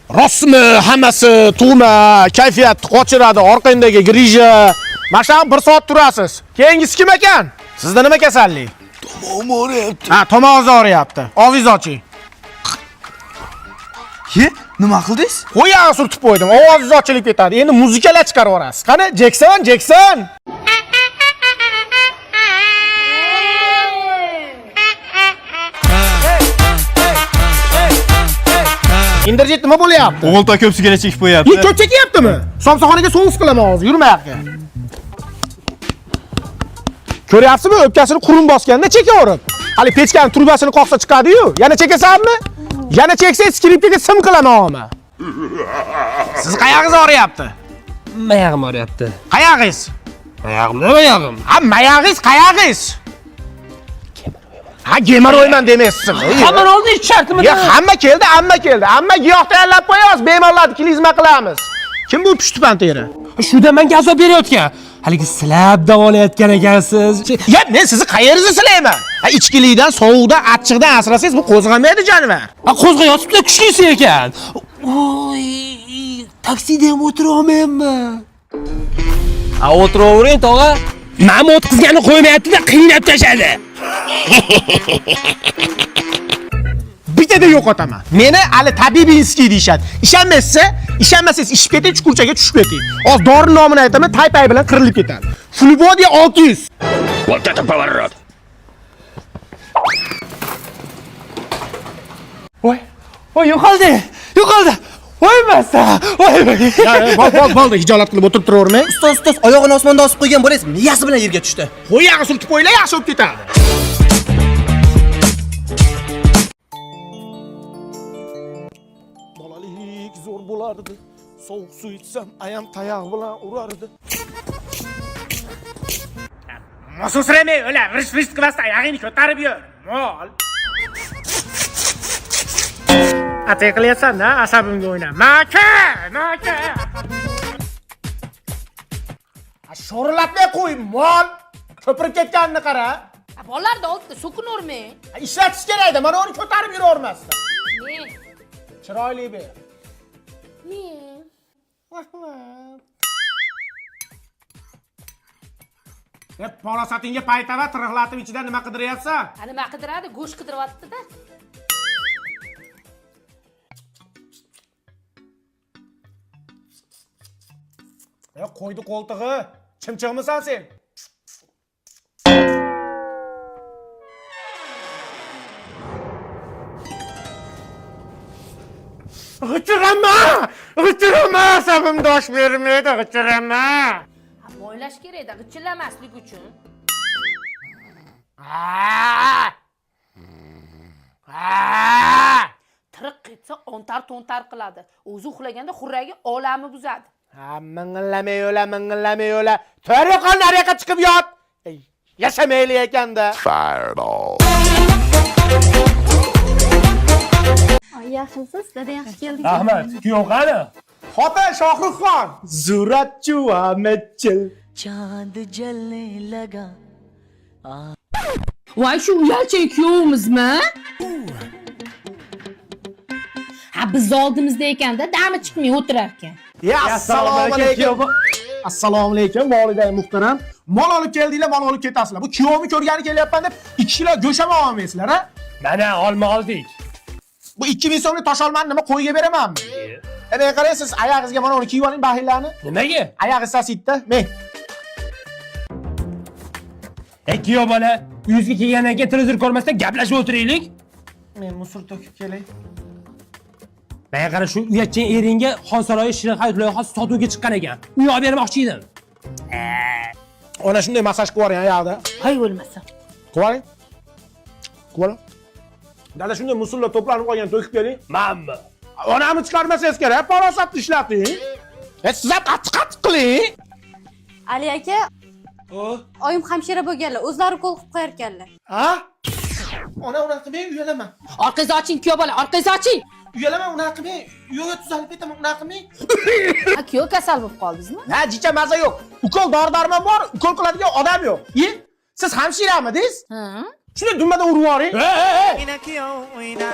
Rostmi, hammasi tug'ma, kayfiyat qochiradi, orqangdagi grija. Mana bir soat turasiz. Keyingisi kim ekan? Sizda nima kasallik? Tomog'im og'riyapti. Ha, tomog'ingiz og'riyapti. Og'zingizni oching. Ke, nima qildingiz? Qo'yag'i surtib qo'ydim. Ovozingiz ochilib ketadi. Endi muzikalar chiqarib yuborasiz. Qani, Jackson. Indirjit nima bo'lyapti? O'g'ilta ko'psigina chekib qo'yapti. Ko'p chekyaptimi? Somsaxonaga so'ngis qilaman hozir, yurma yoqqa. Ko'ryapsizmi? O'pkasini qurum bosganda chekaverib. Hali pechkaning turbasini qoqsa chiqadi-yu. Yana chekasanmi? Yana cheksangiz skripkaga sim qilaman o'mi. Siz qayog'ingiz og'riyapti? Mayog'im og'riyapti. Qayog'ingiz? Mayog'im. Ha, mayog'ingiz qayog'ingiz? Ha, gemoroyman demaysiz. Hamma oldi ish shartimi? Ya, hamma keldi. Hamma giyoh tayyorlab qo'yamiz, bemorlarni klizma qilamiz. Kim bu pushtipan teri? Shuda menga azob berayotgan. Haligi silab davolayotgan ekansiz. Ya, men sizni qayeringizni silayman? Ha, ichkilikdan, sovuqdan, achchiqdan asrasangiz bu qo'zg'amaydi jonivar. Ha, qo'zg'ayotibdi, kuchlisi ekan. Voy, taksida ham o'tira olmayapman. Ha, o'tiravering, tog'a. Men o'tkazganni qo'ymayapti-da, qiynab tashadi. Bitada yo'qotaman. Meni hali Tabibinskiy deyshadi. Ishonmasangiz ishib keting, chuqurchaga tushib keting. Hozir dori nomini aytaman, tay bilan qirilib ketadi. Fulibodiya 600. Вот это поворот! Voy, yo'qoldi. Voy masa. Bo'ldi, hijolat qilib o'tirib turavermang. Ustoz, oyog'ini osmonda osib qo'ygan bo'laysiz, miyasi bilan yerga tushdi. Qo'yag'i surtib qo'ylar, yaxshi bo'lib ketadi. Bolalik zo'r bo'lardi. Sovuq suv ichsam, ayam tayoq bilan urardi. Mosusramay, o'la, g'ish qilmasdan oyog'ingni ko'tarib yur. Mol. Atay qilyapsan-da, asabimga o'yna. Maka! Sho'rlatmay qo'y, mol. Ko'pirib ketganini qara. Bolalarda oldida so'kinavermang. Ishlatish kerak-da, mana uni ko'tarib yuravermasdan. Men. Chiroyli ber. Men. Rahmat. Porosatingga paytava tirg'latib ichida nima qidiryapsan? Nima qidiradi? Go'sht qidiryapti-da. Qo'ydi qo'ltig'i. Chimchiqmisan sen? G'ichirama, asabim dosh bermaydi, g'ichirama. Mo'ylash kerak-da, g'ichillamaslik uchun. Tiriq ketsa ontar-tontar qiladi. O'zi uxlaganda xurragi olami buzadi. Ming'illamay yo'la. To'riqon nariyoqqa chiqib yot. Yashamayli ekanda. Fireball! Yaxshimisiz? Dada yaxshi keldik. Rahmat. Kuyov qani? Xotin Shohruxxon. Zuratchu Ametchil. चांद जलने लगा Voy, shu uyalchang kuyovimizmi? Ha, biz oldimizda ekanda, dami chiqmay o'tirar ekan. Assalomu alaykum. Assalomu alaykum, voliday muhtaram. Mol olib keldinglar, mol olib ketasizlar. Bu kuyovimni ko'rgani kelyapman deb 2 kilo go'sht ham olmaysizlar, ha? Mana olma oldik. Bu 2000 so'mlik tosh olmani nima qo'yga beramanmi? Men qaraysiz, oyog'ingizga mana uni kiyib oling, bahillarni. Nimaga? Oyog'i sasitda, men. Kuyov bola, uyingizga kelgandan keyin televizor ko'rmasdan gaplashib o'tiraylik. Men musor to'kib kelay. Men qara shu uyatchan eringga Xonsaroyi Shirin hayot loyihasi sotuvga chiqqan ekan. Uy olib bermoqchi edim. Ona shunday massaj qilib yuboring oyog'ida. Hay bo'lmasa. Qilib yuboring. Dada shunday musullar to'planib qolgan to'kib keling. Manmi? Onamni chiqarmasangiz kerak, farosatni ishlating. Siz ham qattiq qiling. Ali aka, oyim hamshira bo'lganlar, o'zlari qo'l qilib qo'yarkanlar. Ha? Ona unaqa qilmang, uyalaman. Orqangizni oching, kuyov bola, orqangizni oching. Uyalaman, unaqa qilmang. Yo'q, tuzalib ketaman, unaqa qilmang. Ha, kuyov kasal bo'lib qoldingizmi? Ha, jicha maza yo'q. Ukol dori-darmon bor, ukol qiladigan odam yo'q. Siz hamshiramiz? Ha. Shunday dumada urib yuboring. इनकी ओ इना